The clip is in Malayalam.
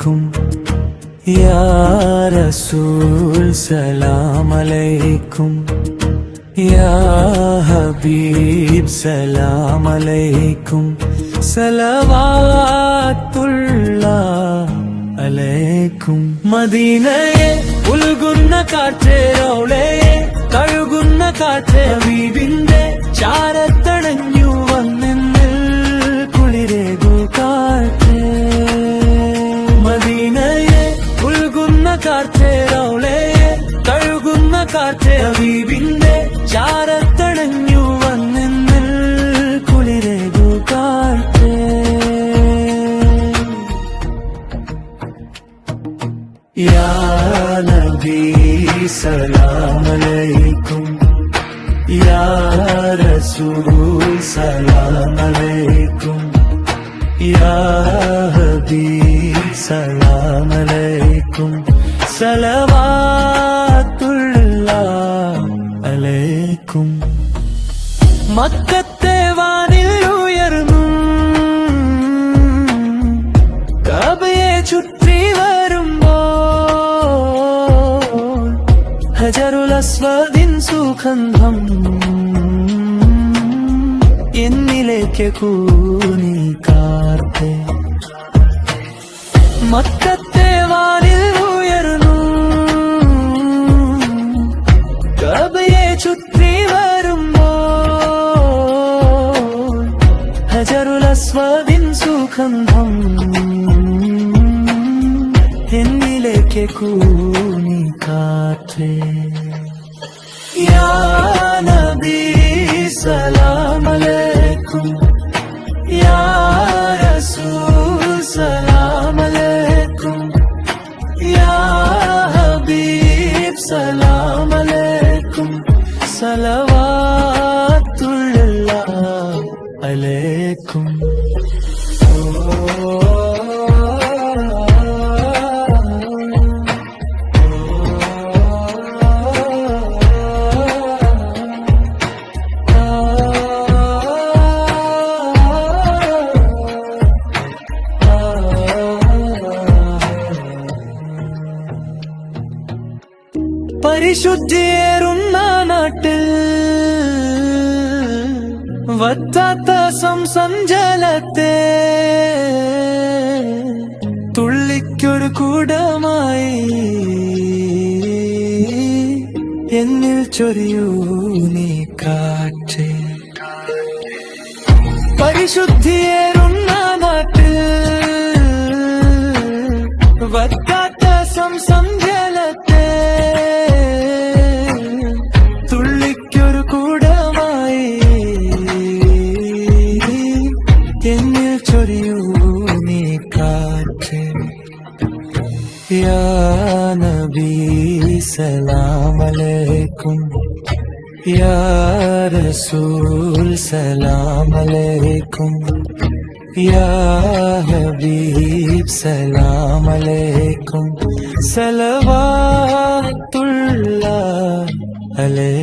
अलैकुम या रसूल सलाम अलैकुम या हबीब सलाम अलैकुम सलवातुल्लाह अलैकुम മദീനയെ ഉൽകുന്ന കാറ്റേ റൗളയെ കഴുകുന്ന കാറ്റേ ഹബീബിന്റെ ചാരത്തണഞ്ഞു വന്നെന്നിൽ കുളിരേകു കാറ്റേ മദീനയെ ഉൽകുന്ന കാറ്റേ റൗളയെ കഴുകുന്ന കാറ്റേ ഹബീബിന്റെ ചാരത്തണഞ്ഞു വന്നെന്നിൽ കുളിരേകു കാറ്റേ या नबी सलाम अलैकुम या रसूल सलाम अलैकुम या हबीब सलाम अलैकुम सलवातुल्लाह अलैकुम മക്കത്തെ വാനിൽ ഉയർന്നു കഅബയെ ചുറ്റി ഹജറുൽ അസ്വദിൻ സുഗന്ധം എന്നിലേക്ക് കൂനി കാർത്തെ മക്കത്തെ വാനിൽ ഉയർന്നു കഅബയെ ചുറ്റി വരുമ്പോൾ ഹജറുൽ അസ്വദിൻ സുഗന്ധം എന്നിലേക്ക് കൂനി കാറ്റേ യാ നബി സലാം അലൈക്കും യാ റസൂൽ സലാം അലൈക്കും യാ ഹബീബ് സലാം അലൈക്കും സലവാത്തുല്ലാഹ് അലൈക്കും പരിശുദ്ധിയേറുന്ന നാട്ടിൽ വറ്റാത്ത സംസഞ്ചലത്തെ തുള്ളിക്കൊരു കൂടമായി എന്നിൽ ചൊരിയൂ നീ കാറ്റേ പരിശുദ്ധിയേറുന്ന നാട്ടിൽ വറ്റാത്ത സംസഞ്ചലത്തെ തുള്ളിക്കൊരു കൂടമായി എന്നിൽ ചൊരിയൂ നീ കാറ്റ് യാ നബി സലാം അലൈക്കും യാ റസൂൽ സലാം അലൈക്കും യാ ഹബീബ് സലാം അലൈക്കും സലവാത്തുല്ലാഹ് അലൈക്കും